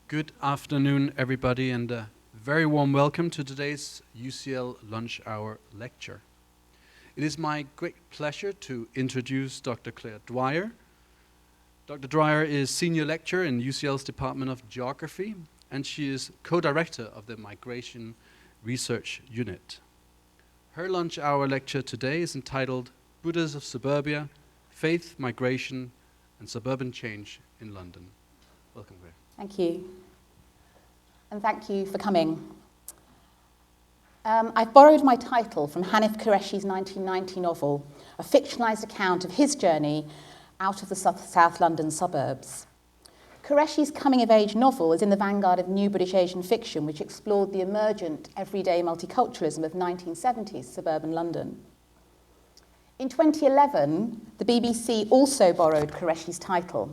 Good afternoon, everybody, and a very warm welcome to today's UCL Lunch Hour lecture. It is my great pleasure to introduce Dr. Claire Dwyer. Dr. Dwyer is Senior Lecturer in UCL's Department of Geography, and she is Co-Director of the Migration Research Unit. Her Lunch Hour lecture today is entitled Buddhas of Suburbia, Faith, Migration, and Suburban Change in London. Welcome, Claire. Thank you. And thank you for coming. I've borrowed my title from Hanif Qureshi's 1990 novel, a fictionalised account of his journey out of the South London suburbs. Qureshi's coming-of-age novel is in the vanguard of new British Asian fiction, which explored the emergent, everyday multiculturalism of 1970s suburban London. In 2011, the BBC also borrowed Qureshi's title.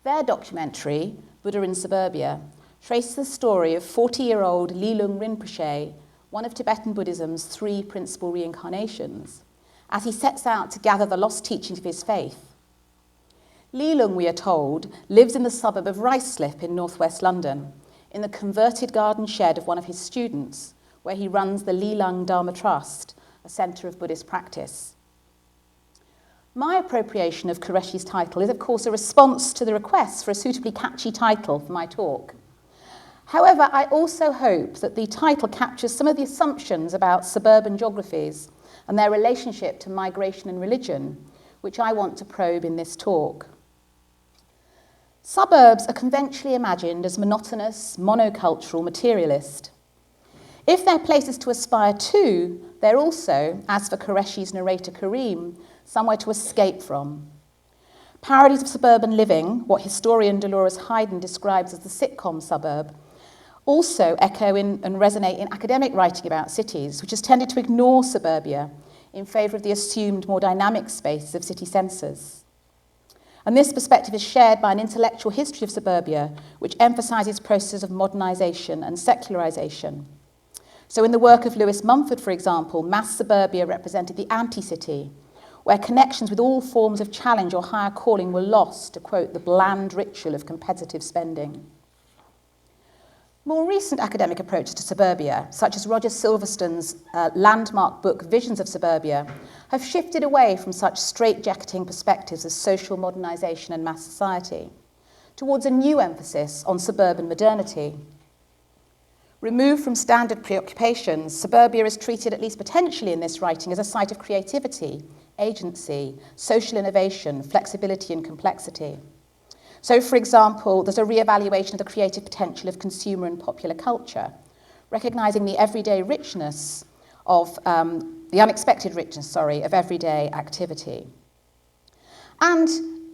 Their documentary, Buddha in Suburbia, traces the story of 40-year-old Lilung Rinpoche, one of Tibetan Buddhism's three principal reincarnations, as he sets out to gather the lost teachings of his faith. Lilung, we are told, lives in the suburb of Ruislip in northwest London, in the converted garden shed of one of his students, where he runs the Lilung Dharma Trust, a centre of Buddhist practice. My appropriation of Qureshi's title is, of course, a response to the request for a suitably catchy title for my talk. However, I also hope that the title captures some of the assumptions about suburban geographies and their relationship to migration and religion, which I want to probe in this talk. Suburbs are conventionally imagined as monotonous, monocultural, materialist. If they're places to aspire to, they're also, as for Qureshi's narrator Karim, somewhere to escape from. Parodies of suburban living, what historian Dolores Hayden describes as the sitcom suburb, also echo and resonate in academic writing about cities, which has tended to ignore suburbia in favour of the assumed more dynamic spaces of city centres. And this perspective is shared by an intellectual history of suburbia, which emphasises processes of modernisation and secularisation. So in the work of Lewis Mumford, for example, mass suburbia represented the anti-city, where connections with all forms of challenge or higher calling were lost, to quote the bland ritual of competitive spending. More recent academic approaches to suburbia, such as Roger Silverstone's landmark book Visions of Suburbia, have shifted away from such straitjacketing perspectives as social modernisation and mass society, towards a new emphasis on suburban modernity. Removed from standard preoccupations, suburbia is treated, at least potentially in this writing, as a site of creativity, agency, social innovation, flexibility and complexity. So, for example, there's a re-evaluation of the creative potential of consumer and popular culture, recognising the everyday richness of, the unexpected richness, of everyday activity. And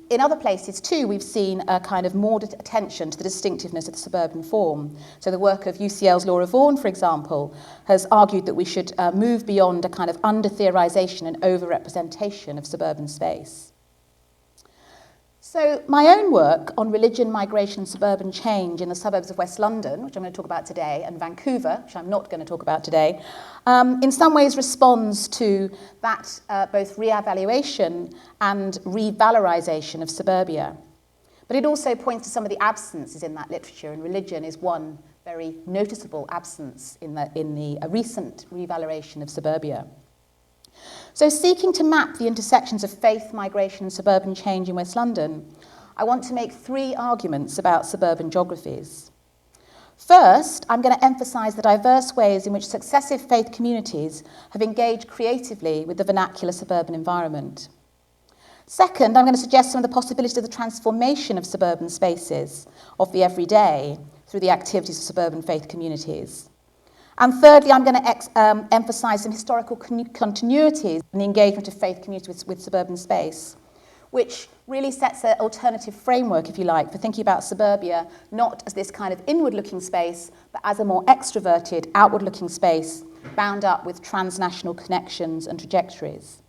in other places too, we've seen a kind of more attention to the distinctiveness of the suburban form. So the work of UCL's Laura Vaughan, for example, has argued that we should move beyond a kind of under-theorisation and over-representation of suburban space. So my own work on religion, migration, and suburban change in the suburbs of West London, which I'm going to talk about today, and Vancouver, which I'm not going to talk about today, in some ways responds to that both re-evaluation and revalorisation of suburbia. But it also points to some of the absences in that literature, and religion is one very noticeable absence in the recent revaloration of suburbia. So seeking to map the intersections of faith, migration and suburban change in West London, I want to make three arguments about suburban geographies. First, I'm going to emphasise the diverse ways in which successive faith communities have engaged creatively with the vernacular suburban environment. Second, I'm going to suggest some of the possibilities of the transformation of suburban spaces of the everyday through the activities of suburban faith communities. And thirdly, I'm going to emphasise some historical continuities in the engagement of faith communities with suburban space, which really sets an alternative framework, if you like, for thinking about suburbia not as this kind of inward-looking space, but as a more extroverted, outward-looking space bound up with transnational connections and trajectories.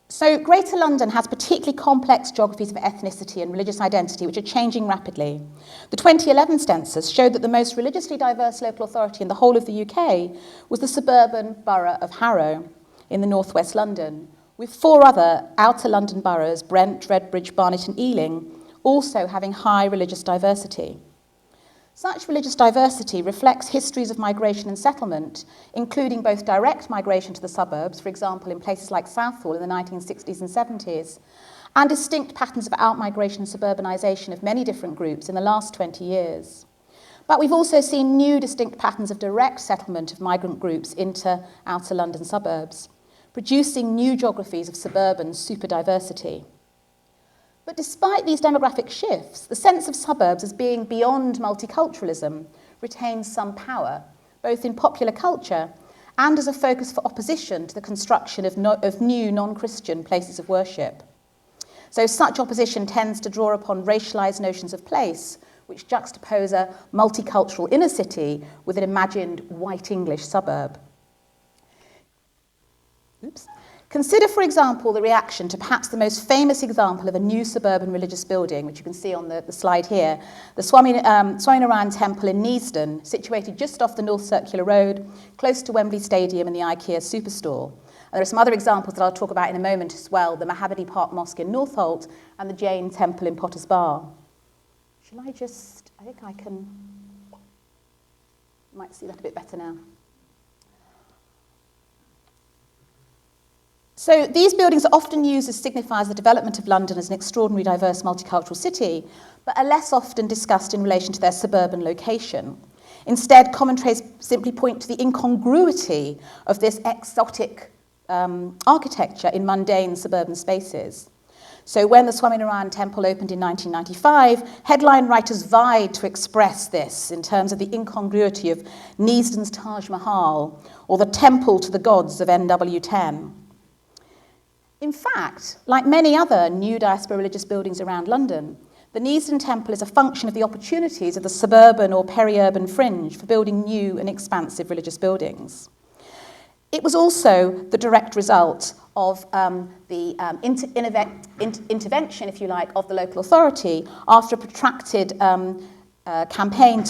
So Greater London has particularly complex geographies of ethnicity and religious identity which are changing rapidly. The 2011 census showed that the most religiously diverse local authority in the whole of the UK was the suburban borough of Harrow in the northwest London, with four other outer London boroughs, Brent, Redbridge, Barnet and Ealing, also having high religious diversity. Such religious diversity reflects histories of migration and settlement, including both direct migration to the suburbs, for example, in places like Southall in the 1960s and 70s, and distinct patterns of outmigration and suburbanisation of many different groups in the last 20 years. But we've also seen new distinct patterns of direct settlement of migrant groups into outer London suburbs, producing new geographies of suburban superdiversity. But despite these demographic shifts, the sense of suburbs as being beyond multiculturalism retains some power, both in popular culture and as a focus for opposition to the construction of new non-Christian places of worship. So such opposition tends to draw upon racialised notions of place, which juxtapose a multicultural inner city with an imagined white English suburb. Consider, for example, the reaction to perhaps the most famous example of a new suburban religious building, which you can see on the slide here, the Swaminarayan Temple in Neasden, situated just off the North Circular Road, close to Wembley Stadium and the IKEA Superstore. And there are some other examples that I'll talk about in a moment as well, the Mahabodhi Park Mosque in Northolt and the Jain Temple in Potters Bar. I think I might see that a bit better now. So these buildings are often used as signifiers of the development of London as an extraordinarily diverse multicultural city, but are less often discussed in relation to their suburban location. Instead, commentaries simply point to the incongruity of this exotic architecture in mundane suburban spaces. So when the Swaminarayan Temple opened in 1995, headline writers vied to express this in terms of the incongruity of Neasden's Taj Mahal or the temple to the gods of NW10. In fact, like many other new diaspora religious buildings around London, the Neasden Temple is a function of the opportunities of the suburban or peri-urban fringe for building new and expansive religious buildings. It was also the direct result of the intervention, if you like, of the local authority after a protracted campaign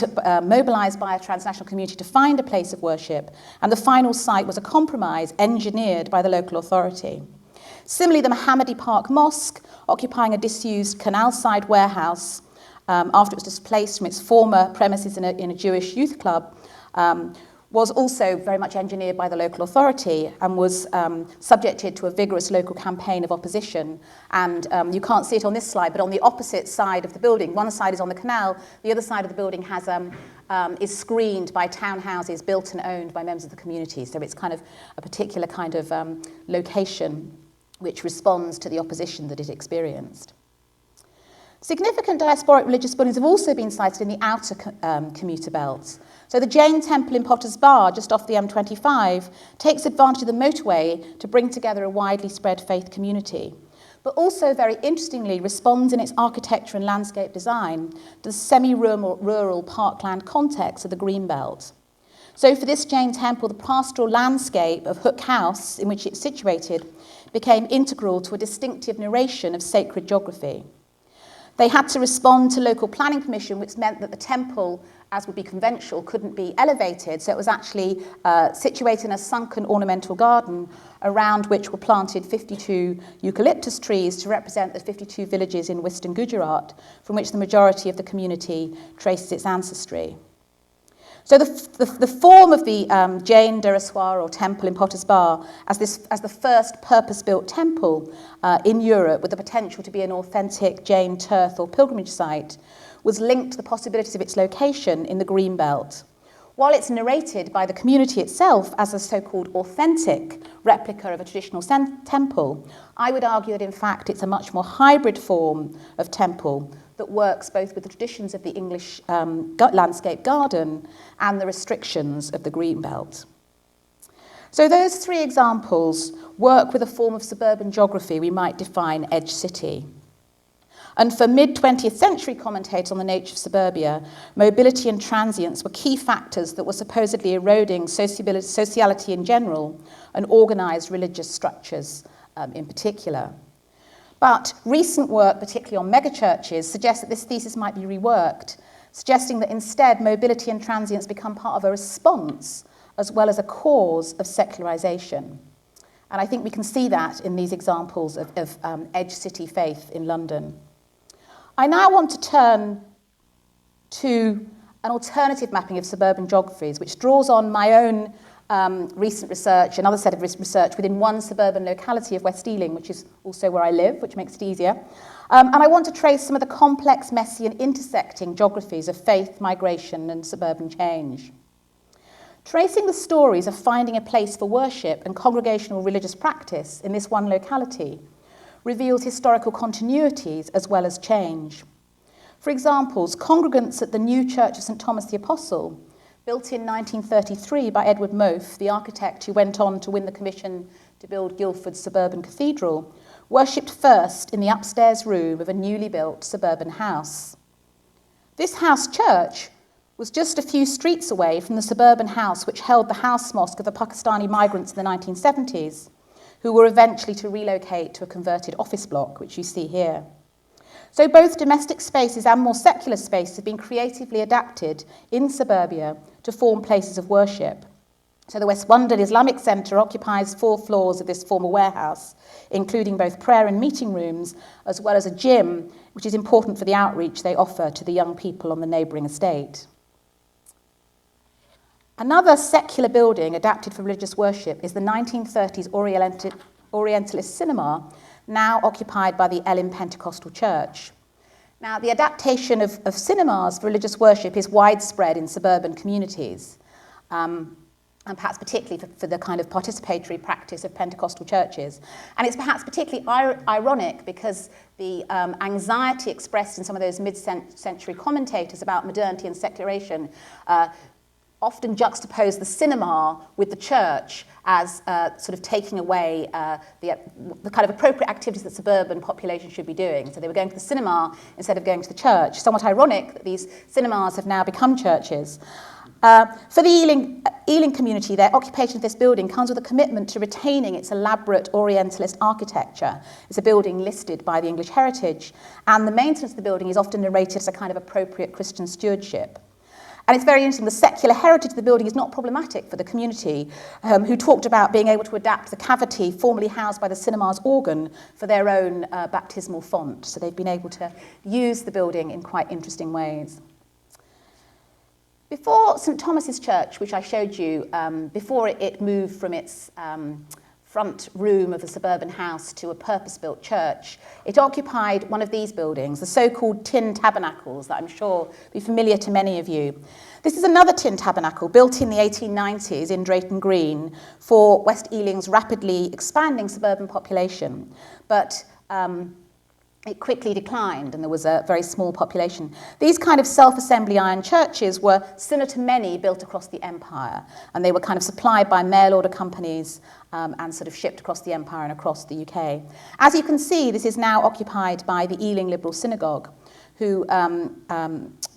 mobilised by a transnational community to find a place of worship, and the final site was a compromise engineered by the local authority. Similarly, the Mahabodhi Park Mosque, occupying a disused canal-side warehouse after it was displaced from its former premises in a Jewish youth club, was also very much engineered by the local authority and was subjected to a vigorous local campaign of opposition. And you can't see it on this slide, but on the opposite side of the building, one side is on the canal, the other side of the building has is screened by townhouses built and owned by members of the community. So it's kind of a particular kind of location which responds to the opposition that it experienced. Significant diasporic religious buildings have also been sited in the outer commuter belts. So the Jain Temple in Potters Bar, just off the M25, takes advantage of the motorway to bring together a widely spread faith community, but also, very interestingly, responds in its architecture and landscape design to the semi-rural parkland context of the Greenbelt. So for this Jain Temple, the pastoral landscape of Hook House, in which it's situated, became integral to a distinctive narration of sacred geography. They had to respond to local planning permission, which meant that the temple, as would be conventional, couldn't be elevated. So it was actually situated in a sunken ornamental garden around which were planted 52 eucalyptus trees to represent the 52 villages in western Gujarat, from which the majority of the community traces its ancestry. So the form of the Jain Deraswar or temple in Potters Bar as the first purpose-built temple in Europe with the potential to be an authentic Jain tirth or pilgrimage site was linked to the possibilities of its location in the Greenbelt. While it's narrated by the community itself as a so-called authentic replica of a traditional temple, I would argue that in fact it's a much more hybrid form of temple that works both with the traditions of the English landscape garden and the restrictions of the Greenbelt. So those three examples work with a form of suburban geography we might define edge city. And for mid-20th century commentators on the nature of suburbia, mobility and transience were key factors that were supposedly eroding sociality in general and organised religious structures in particular. But recent work, particularly on megachurches, suggests that this thesis might be reworked, suggesting that instead mobility and transience become part of a response as well as a cause of secularisation. And I think we can see that in these examples of edge city faith in London. I now want to turn to an alternative mapping of suburban geographies, which draws on my own recent research, another set of research within one suburban locality of West Ealing, which is also where I live, which makes it easier. And I want to trace some of the complex, messy and intersecting geographies of faith, migration and suburban change. Tracing the stories of finding a place for worship and congregational religious practice in this one locality reveals historical continuities as well as change. For examples, congregants at the new church of St. Thomas the Apostle, built in 1933 by Edward Mofe, the architect who went on to win the commission to build Guildford's suburban cathedral, worshipped first in the upstairs room of a newly built suburban house. This house church was just a few streets away from the suburban house which held the house mosque of the Pakistani migrants in the 1970s, who were eventually to relocate to a converted office block, which you see here. So both domestic spaces and more secular spaces have been creatively adapted in suburbia to form places of worship. So the West London Islamic Center occupies 4 floors of this former warehouse, including both prayer and meeting rooms, as well as a gym, which is important for the outreach they offer to the young people on the neighbouring estate. Another secular building adapted for religious worship is the 1930s Orientalist cinema, now occupied by the Elim Pentecostal Church. Now, the adaptation of cinemas for religious worship is widespread in suburban communities, and perhaps particularly for the kind of participatory practice of Pentecostal churches. And it's perhaps particularly ironic because the anxiety expressed in some of those mid-century commentators about modernity and secularization often juxtapose the cinema with the church as sort of taking away the kind of appropriate activities that suburban population should be doing. So they were going to the cinema instead of going to the church. Somewhat ironic that these cinemas have now become churches. For the Ealing community, their occupation of this building comes with a commitment to retaining its elaborate Orientalist architecture. It's a building listed by the English Heritage, and the maintenance of the building is often narrated as a kind of appropriate Christian stewardship. And it's very interesting, the secular heritage of the building is not problematic for the community, who talked about being able to adapt the cavity formerly housed by the cinema's organ for their own baptismal font. So they've been able to use the building in quite interesting ways. Before St. Thomas's Church, which I showed you, before it moved from its front room of a suburban house to a purpose-built church, it occupied one of these buildings, the so-called tin tabernacles that I'm sure will be familiar to many of you. This is another tin tabernacle built in the 1890s in Drayton Green for West Ealing's rapidly expanding suburban population, but it quickly declined and there was a very small population. These kind of self-assembly iron churches were similar to many built across the empire, and they were kind of supplied by mail order companies and sort of shipped across the empire and across the UK. As you can see, this is now occupied by the Ealing Liberal Synagogue, who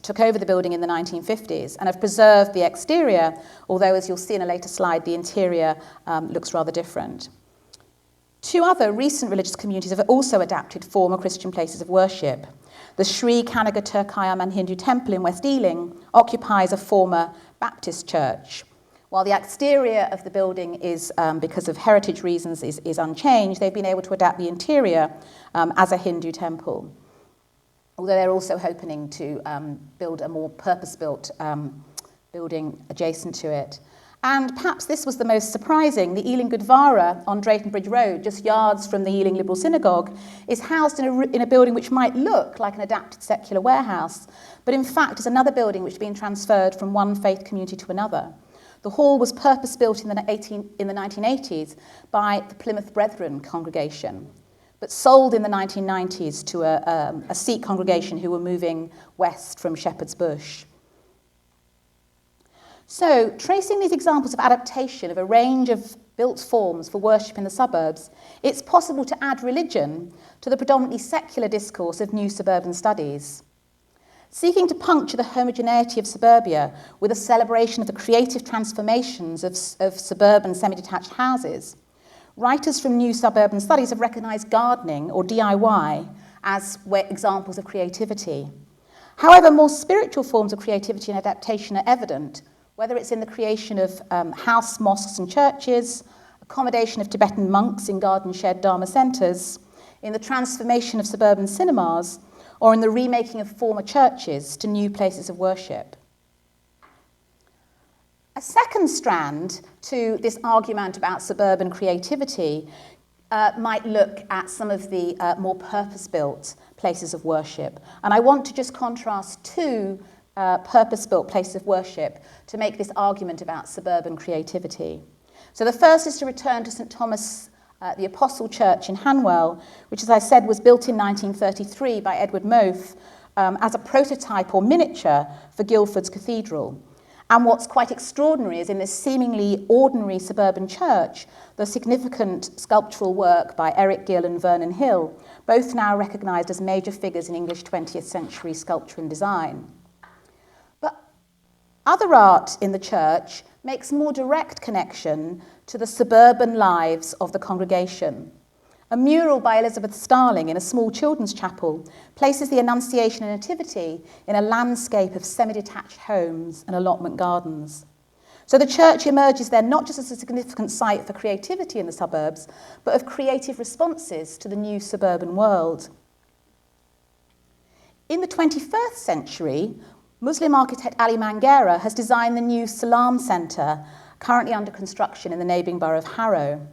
took over the building in the 1950s and have preserved the exterior, although as you'll see in a later slide, the interior looks rather different. 2 other recent religious communities have also adapted former Christian places of worship. The Sri Kanaga Turkayam Hindu Temple in West Ealing occupies a former Baptist church. While the exterior of the building is, because of heritage reasons, is unchanged, they've been able to adapt the interior as a Hindu temple. Although they're also hoping to build a more purpose-built building adjacent to it. And perhaps this was the most surprising. The Ealing Gurdwara on Drayton Bridge Road, just yards from the Ealing Liberal Synagogue, is housed in a building which might look like an adapted secular warehouse, but in fact is another building which has been transferred from one faith community to another. The hall was purpose-built in the 1980s by the Plymouth Brethren congregation, but sold in the 1990s to a Sikh congregation who were moving west from Shepherd's Bush. So, tracing these examples of adaptation of a range of built forms for worship in the suburbs, it's possible to add religion to the predominantly secular discourse of new suburban studies. Seeking to puncture the homogeneity of suburbia with a celebration of the creative transformations of suburban semi-detached houses, writers from new suburban studies have recognised gardening or DIY as examples of creativity. However, more spiritual forms of creativity and adaptation are evident, whether it's in the creation of house mosques and churches, accommodation of Tibetan monks in garden shed Dharma centres, in the transformation of suburban cinemas, or in the remaking of former churches to new places of worship. A second strand to this argument about suburban creativity might look at some of the more purpose-built places of worship. And I want to just contrast two purpose-built places of worship to make this argument about suburban creativity. So the first is to return to St. Thomas the Apostle Church in Hanwell, which, as I said, was built in 1933 by Edward Moath as a prototype or miniature for Guildford's Cathedral. And what's quite extraordinary is in this seemingly ordinary suburban church, the significant sculptural work by Eric Gill and Vernon Hill, both now recognised as major figures in English 20th century sculpture and design. But other art in the church makes more direct connection to the suburban lives of the congregation. A mural by Elizabeth Starling in a small children's chapel places the Annunciation and Nativity in a landscape of semi-detached homes and allotment gardens. So the church emerges then not just as a significant site for creativity in the suburbs, but of creative responses to the new suburban world. In the 21st century, Muslim architect Ali Manghera has designed the new Salaam Center, currently under construction in the neighbouring borough of Harrow.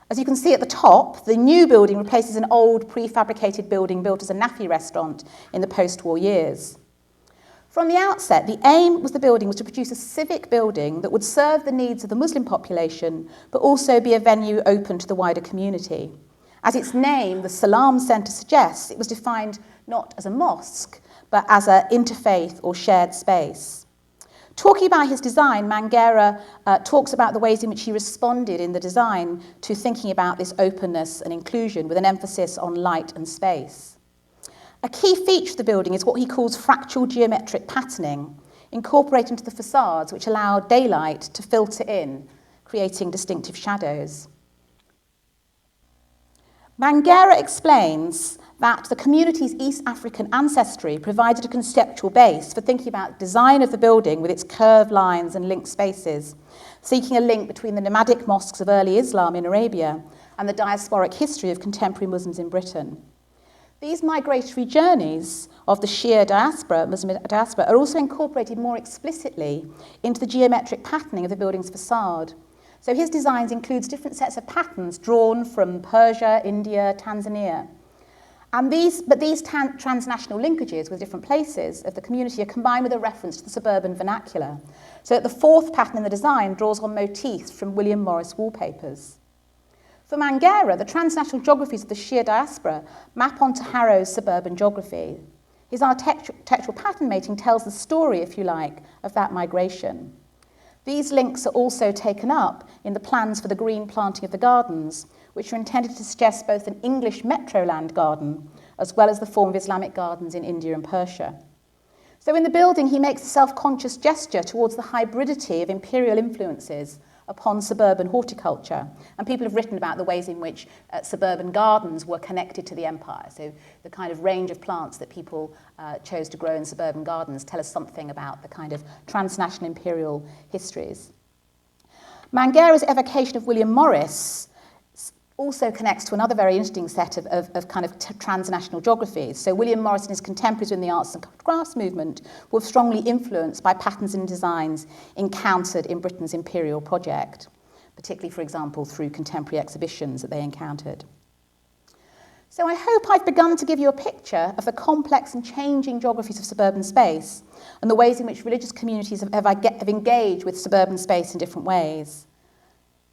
As you can see at the top, the new building replaces an old prefabricated building built as a Nafi restaurant in the post-war years. From the outset, the aim was the building was to produce a civic building that would serve the needs of the Muslim population, but also be a venue open to the wider community. As its name, the Salaam Center, suggests, it was defined not as a mosque, but as an interfaith or shared space. Talking about his design, Manghera talks about the ways in which he responded in the design to thinking about this openness and inclusion with an emphasis on light and space. A key feature of the building is what he calls fractal geometric patterning, incorporated into the facades which allow daylight to filter in, creating distinctive shadows. Manghera explains that the community's East African ancestry provided a conceptual base for thinking about design of the building with its curved lines and linked spaces, seeking a link between the nomadic mosques of early Islam in Arabia and the diasporic history of contemporary Muslims in Britain. These migratory journeys of the Shia diaspora, Muslim diaspora, are also incorporated more explicitly into the geometric patterning of the building's facade. So his designs includes different sets of patterns drawn from Persia, India, Tanzania. And these transnational linkages with different places of the community are combined with a reference to the suburban vernacular. So that the fourth pattern in the design draws on motifs from William Morris wallpapers. For Manghera, the transnational geographies of the Shia diaspora map onto Harrow's suburban geography. His architectural pattern mating tells the story, if you like, of that migration. These links are also taken up in the plans for the green planting of the gardens, which are intended to suggest both an English metroland garden as well as the form of Islamic gardens in India and Persia. So in the building, he makes a self-conscious gesture towards the hybridity of imperial influences upon suburban horticulture. And people have written about the ways in which suburban gardens were connected to the empire. So the kind of range of plants that people chose to grow in suburban gardens tell us something about the kind of transnational imperial histories. Manghera's evocation of William Morris also connects to another very interesting set of kind of transnational geographies. So William Morris and his contemporaries in the arts and crafts movement were strongly influenced by patterns and designs encountered in Britain's imperial project, particularly, for example, through contemporary exhibitions that they encountered. So I hope I've begun to give you a picture of the complex and changing geographies of suburban space and the ways in which religious communities have engaged with suburban space in different ways.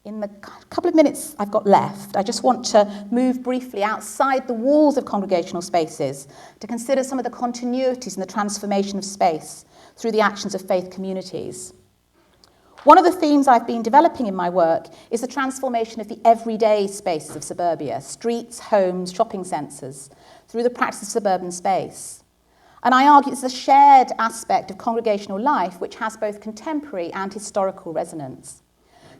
In the couple of minutes I've got left, I just want to move briefly outside the walls of congregational spaces to consider some of the continuities in the transformation of space through the actions of faith communities. One of the themes I've been developing in my work is the transformation of the everyday spaces of suburbia, streets, homes, shopping centres, through the practice of suburban space. And I argue it's a shared aspect of congregational life which has both contemporary and historical resonance.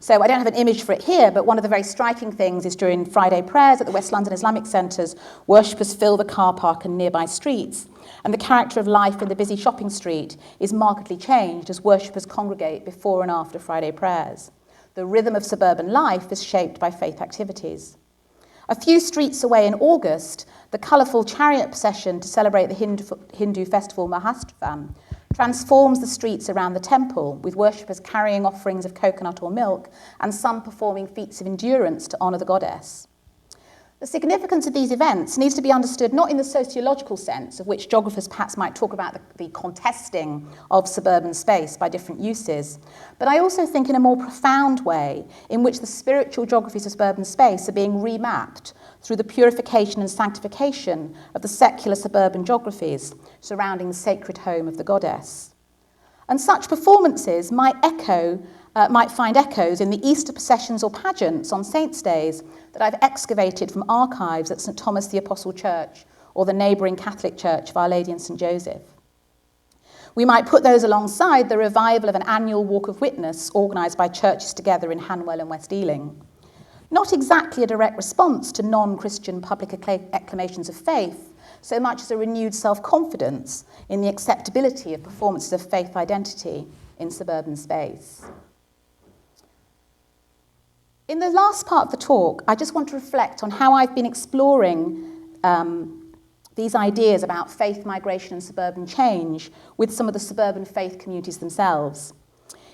So I don't have an image for it here, but one of the very striking things is during Friday prayers at the West London Islamic centres, worshippers fill the car park and nearby streets, and the character of life in the busy shopping street is markedly changed as worshippers congregate before and after Friday prayers. The rhythm of suburban life is shaped by faith activities. A few streets away in August, the colourful chariot procession to celebrate the Hindu festival Mahastram transforms the streets around the temple, with worshippers carrying offerings of coconut or milk, and some performing feats of endurance to honour the goddess. The significance of these events needs to be understood not in the sociological sense, of which geographers perhaps might talk about the contesting of suburban space by different uses, but I also think in a more profound way in which the spiritual geographies of suburban space are being remapped through the purification and sanctification of the secular suburban geographies surrounding the sacred home of the goddess. And such performances might find echoes in the Easter processions or pageants on Saints' Days that I've excavated from archives at St Thomas the Apostle Church or the neighbouring Catholic Church of Our Lady and St Joseph. We might put those alongside the revival of an annual Walk of Witness organised by Churches Together in Hanwell and West Ealing. Not exactly a direct response to non-Christian public acclamations of faith, so much as a renewed self-confidence in the acceptability of performances of faith identity in suburban space. In the last part of the talk, I just want to reflect on how I've been exploring these ideas about faith migration and suburban change with some of the suburban faith communities themselves.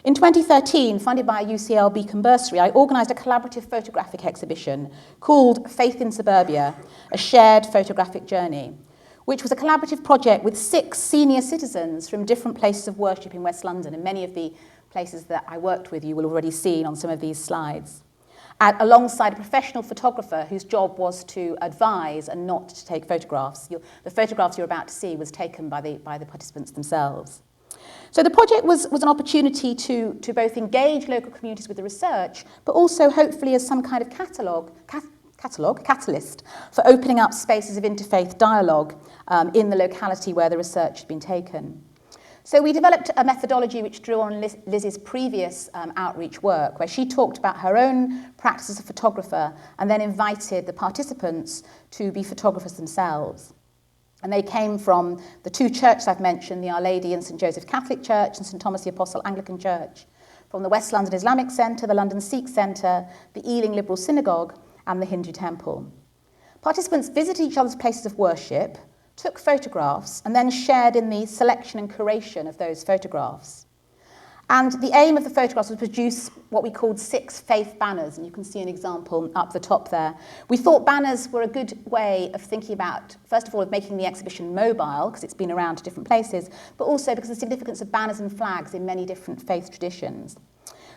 In 2013, funded by UCL Beacon Bursary, I organised a collaborative photographic exhibition called Faith in Suburbia, a shared photographic journey, which was a collaborative project with 6 senior citizens from different places of worship in West London, and many of the places that I worked with you will already seen on some of these slides, alongside a professional photographer whose job was to advise and not to take photographs. The photographs you're about to see was taken by the participants themselves. So the project was an opportunity to both engage local communities with the research, but also hopefully as some kind of catalyst for opening up spaces of interfaith dialogue in the locality where the research had been taken. So we developed a methodology which drew on Liz's previous outreach work, where she talked about her own practice as a photographer and then invited the participants to be photographers themselves. And they came from the 2 churches I've mentioned, the Our Lady and St Joseph Catholic Church and St Thomas the Apostle Anglican Church, from the West London Islamic Centre, the London Sikh Centre, the Ealing Liberal Synagogue and the Hindu Temple. Participants visited each other's places of worship, took photographs, and then shared in the selection and curation of those photographs. And the aim of the photographs was to produce what we called 6 faith banners, and you can see an example up the top there. We thought banners were a good way of thinking about, first of all, of making the exhibition mobile, because it's been around to different places, but also because of the significance of banners and flags in many different faith traditions.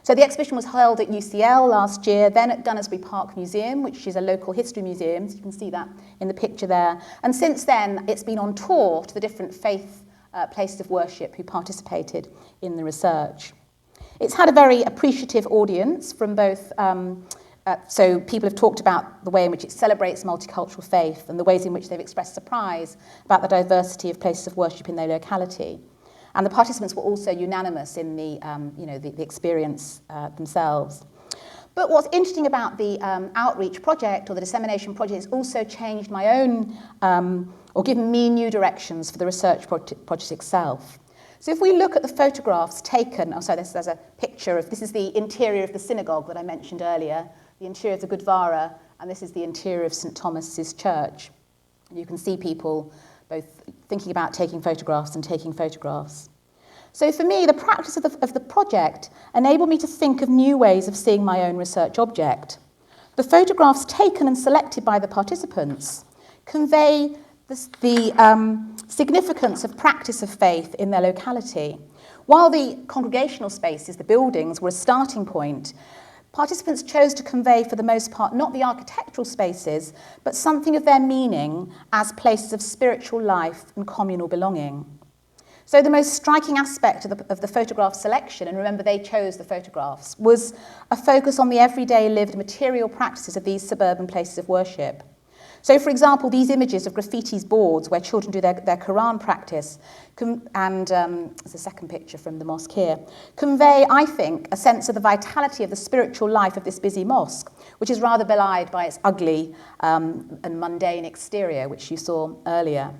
So the exhibition was held at UCL last year, then at Gunnersbury Park Museum, which is a local history museum, so you can see that in the picture there. And since then, it's been on tour to the different faith places of worship who participated in the research. It's had a very appreciative audience from both, so people have talked about the way in which it celebrates multicultural faith and the ways in which they've expressed surprise about the diversity of places of worship in their locality. And the participants were also unanimous in the experience themselves. But what's interesting about the outreach project or the dissemination project is also changed my own, or given me new directions for the research project itself. So if we look at the photographs taken, there's a picture of, this is the interior of the synagogue that I mentioned earlier, the interior of the Gurdwara, and this is the interior of St Thomas's Church. And you can see people both thinking about taking photographs and taking photographs. So for me, the practice of the project enabled me to think of new ways of seeing my own research object. The photographs taken and selected by the participants convey the significance of practice of faith in their locality. While the congregational spaces, the buildings, were a starting point, participants chose to convey, for the most part, not the architectural spaces, but something of their meaning as places of spiritual life and communal belonging. So the most striking aspect of the photograph selection, and remember they chose the photographs, was a focus on the everyday lived material practices of these suburban places of worship. So, for example, these images of graffiti's boards where children do their Quran practice, and there's a second picture from the mosque here, convey, I think, a sense of the vitality of the spiritual life of this busy mosque, which is rather belied by its ugly and mundane exterior, which you saw earlier.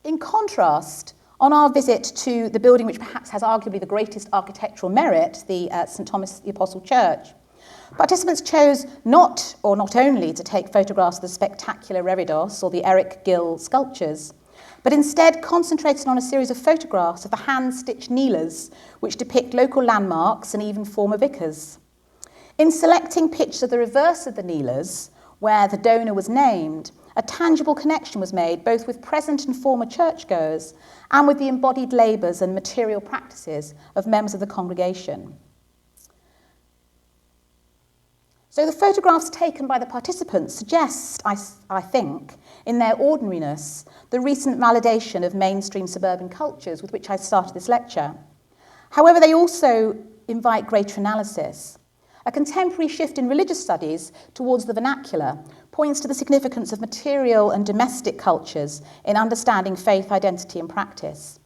In contrast, on our visit to the building which perhaps has arguably the greatest architectural merit, the St Thomas the Apostle Church, Participants chose not only to take photographs of the spectacular Reredos or the Eric Gill sculptures, but instead concentrated on a series of photographs of the hand-stitched kneelers, which depict local landmarks and even former vicars. In selecting pictures of the reverse of the kneelers, where the donor was named, a tangible connection was made both with present and former churchgoers and with the embodied labours and material practices of members of the congregation. So the photographs taken by the participants suggest, I think, in their ordinariness, the recent validation of mainstream suburban cultures with which I started this lecture. However, they also invite greater analysis. A contemporary shift in religious studies towards the vernacular points to the significance of material and domestic cultures in understanding faith, identity, and practice.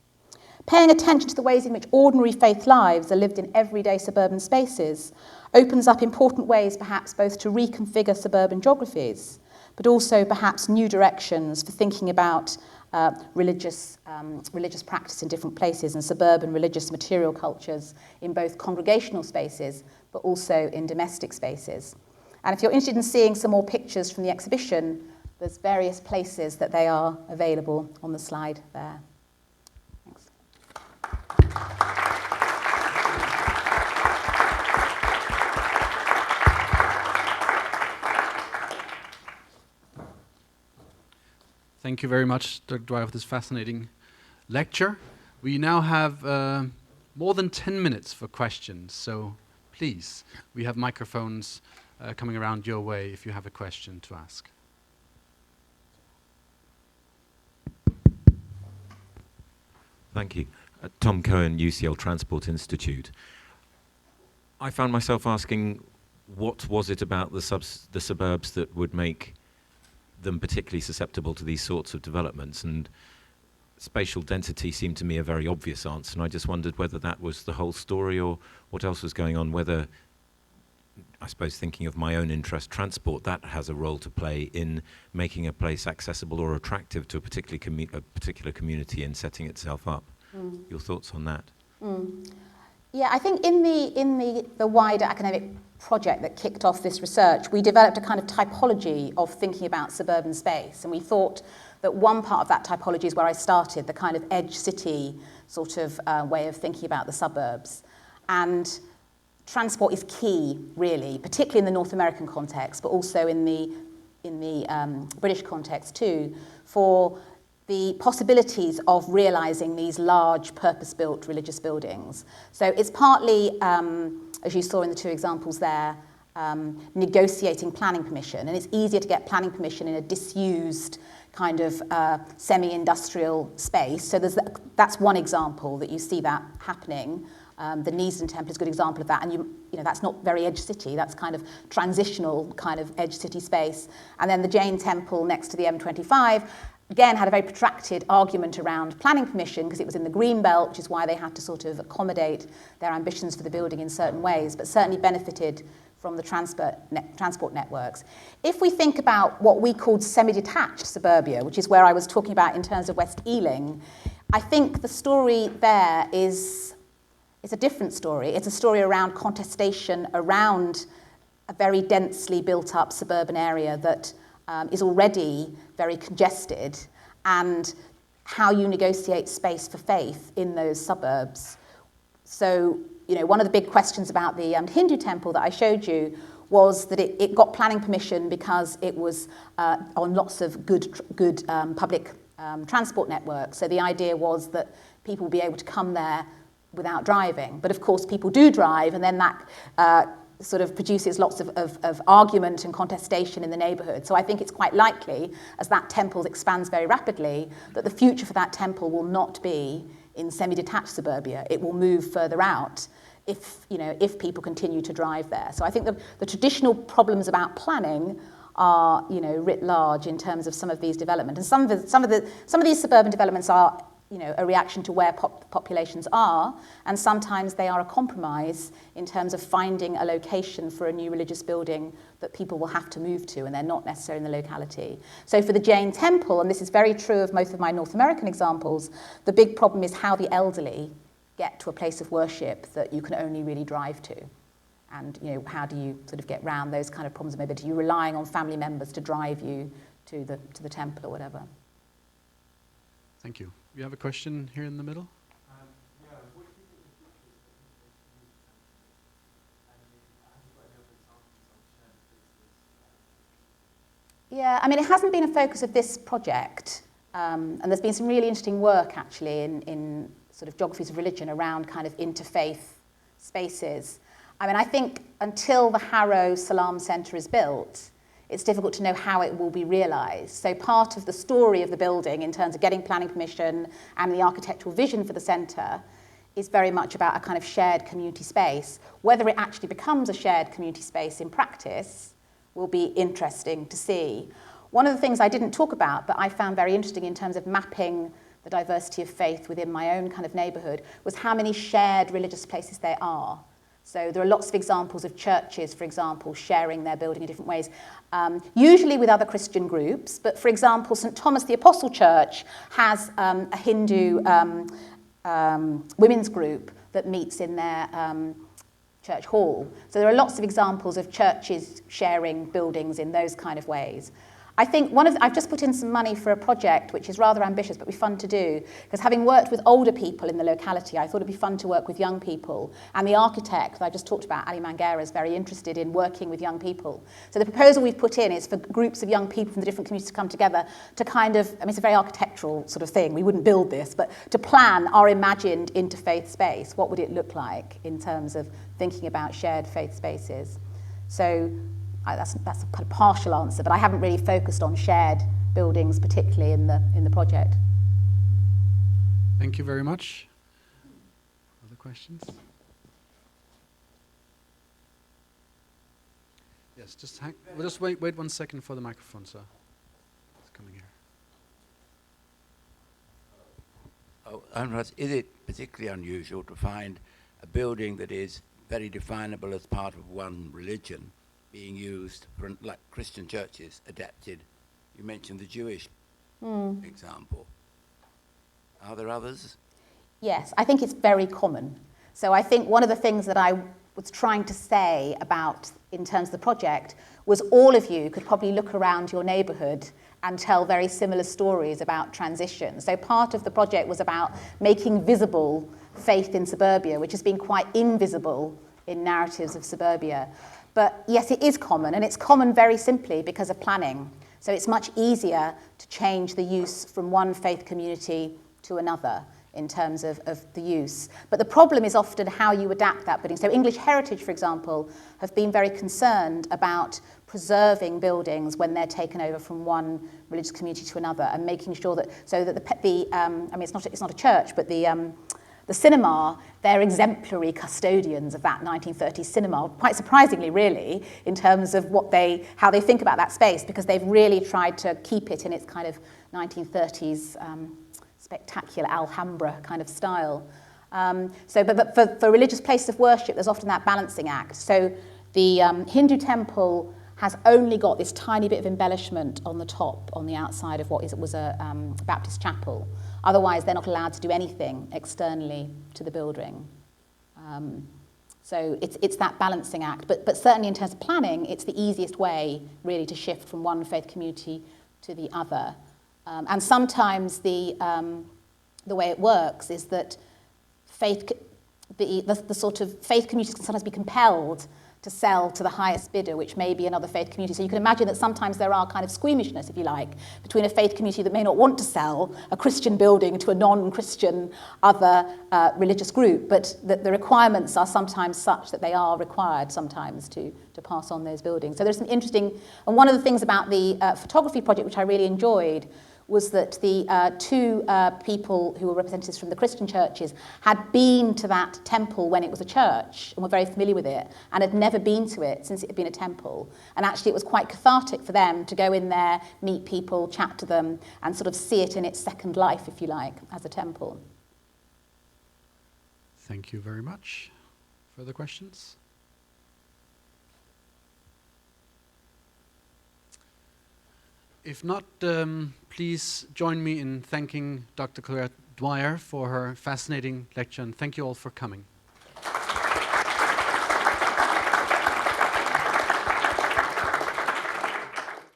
Paying attention to the ways in which ordinary faith lives are lived in everyday suburban spaces opens up important ways, perhaps, both to reconfigure suburban geographies, but also perhaps new directions for thinking about religious practice in different places and suburban religious material cultures in both congregational spaces, but also in domestic spaces. And if you're interested in seeing some more pictures from the exhibition, there's various places that they are available on the slide there. Thanks. Thank you very much, Dr. Dwyer, for this fascinating lecture. We now have more than 10 minutes for questions, so please, we have microphones coming around your way if you have a question to ask. Thank you. Tom Cohen, UCL Transport Institute. I found myself asking, what was it about the suburbs that would make them particularly susceptible to these sorts of developments? And spatial density seemed to me a very obvious answer, and I just wondered whether that was the whole story or what else was going on, whether, I suppose thinking of my own interest, transport, that has a role to play in making a place accessible or attractive to a particular community and setting itself up. Your thoughts on that? Yeah, I think in the wider academic project that kicked off this research, we developed a kind of typology of thinking about suburban space, and we thought that one part of that typology is where I started, the kind of edge city sort of way of thinking about the suburbs. And transport is key, really, particularly in the North American context, but also in the British context too, for the possibilities of realising these large purpose-built religious buildings. So it's partly, as you saw in the two examples there, negotiating planning permission, and it's easier to get planning permission in a disused kind of semi-industrial space. So that's one example that you see that happening. The Neasden Temple is a good example of that, and you know that's not very edge city. That's kind of transitional kind of edge city space. And then the Jain Temple next to the M25 again had a very protracted argument around planning permission because it was in the green belt, which is why they had to sort of accommodate their ambitions for the building in certain ways, but certainly benefited from the transport networks. If we think about what we called semi-detached suburbia, which is where I was talking about in terms of West Ealing, I think the story there is a different story. It's a story around contestation around a very densely built up suburban area that is already very congested, and how you negotiate space for faith in those suburbs. So, you know, one of the big questions about the Hindu temple that I showed you was that it got planning permission because it was on lots of good public transport networks. So the idea was that people would be able to come there without driving. But of course, people do drive, and then that sort of produces lots of argument and contestation in the neighbourhood. So I think it's quite likely, as that temple expands very rapidly, that the future for that temple will not be in semi-detached suburbia. It will move further out if people continue to drive there. So I think the traditional problems about planning are, you know, writ large in terms of some of these developments. And some of these suburban developments are, you know, a reaction to where populations are, and sometimes they are a compromise in terms of finding a location for a new religious building that people will have to move to, and they're not necessarily in the locality. So for the Jain Temple, and this is very true of most of my North American examples, the big problem is how the elderly get to a place of worship that you can only really drive to. And how do you sort of get round those kind of problems of mobility? Are you relying on family members to drive you to the temple or whatever? Thank you. You have a question here in the middle? Yeah, I mean, it hasn't been a focus of this project, and there's been some really interesting work actually in sort of geographies of religion around kind of interfaith spaces. I mean, I think until the Harrow Salaam Center is built, it's difficult to know how it will be realised. So part of the story of the building in terms of getting planning permission and the architectural vision for the centre is very much about a kind of shared community space. Whether it actually becomes a shared community space in practice will be interesting to see. One of the things I didn't talk about, but I found very interesting in terms of mapping the diversity of faith within my own kind of neighbourhood, was how many shared religious places there are. So there are lots of examples of churches, for example, sharing their building in different ways, usually with other Christian groups. But for example, St. Thomas the Apostle Church has a Hindu women's group that meets in their church hall. So there are lots of examples of churches sharing buildings in those kind of ways. I think I've just put in some money for a project which is rather ambitious but be fun to do, because having worked with older people in the locality, I thought it'd be fun to work with young people. And the architect that I just talked about, Ali Mangera, is very interested in working with young people. So the proposal we've put in is for groups of young people from the different communities to come together to kind of, I mean, it's a very architectural sort of thing, we wouldn't build this, but to plan our imagined interfaith space. What would it look like in terms of thinking about shared faith spaces? So that's a kind of partial answer, but I haven't really focused on shared buildings, particularly in the project. Thank you very much. Other questions? Yes, we'll just wait 1 second for the microphone, sir. It's coming here. Oh, Anrat, is it particularly unusual to find a building that is very definable as part of one religion being used for, like Christian churches, adapted? You mentioned the Jewish example. Are there others? Yes, I think it's very common. So I think one of the things that I was trying to say about, in terms of the project, was all of you could probably look around your neighbourhood and tell very similar stories about transition. So part of the project was about making visible faith in suburbia, which has been quite invisible in narratives of suburbia. But yes, it is common, and it's common very simply because of planning. So it's much easier to change the use from one faith community to another in terms of the use. But the problem is often how you adapt that building. So English Heritage, for example, have been very concerned about preserving buildings when they're taken over from one religious community to another, and making sure that, so that I mean, it's not a church, but the cinema, they're exemplary custodians of that 1930s cinema, quite surprisingly, really, in terms of how they think about that space, because they've really tried to keep it in its kind of 1930s spectacular Alhambra kind of style. But for religious places of worship, there's often that balancing act. So the Hindu temple has only got this tiny bit of embellishment on the top, on the outside of what was a Baptist chapel. Otherwise, they're not allowed to do anything externally to the building. So it's that balancing act. But certainly in terms of planning, it's the easiest way, really, to shift from one faith community to the other. And sometimes the way it works is that the sort of faith communities can sometimes be compelled to sell to the highest bidder, which may be another faith community. So you can imagine that sometimes there are kind of squeamishness, if you like, between a faith community that may not want to sell a Christian building to a non-Christian other religious group, but that the requirements are sometimes such that they are required sometimes to pass on those buildings. So there's some interesting, and one of the things about the photography project, which I really enjoyed, was that the two people who were representatives from the Christian churches had been to that temple when it was a church and were very familiar with it, and had never been to it since it had been a temple. And actually it was quite cathartic for them to go in there, meet people, chat to them, and sort of see it in its second life, if you like, as a temple. Thank you very much. Further questions? If not, please join me in thanking Dr. Claire Dwyer for her fascinating lecture, and thank you all for coming.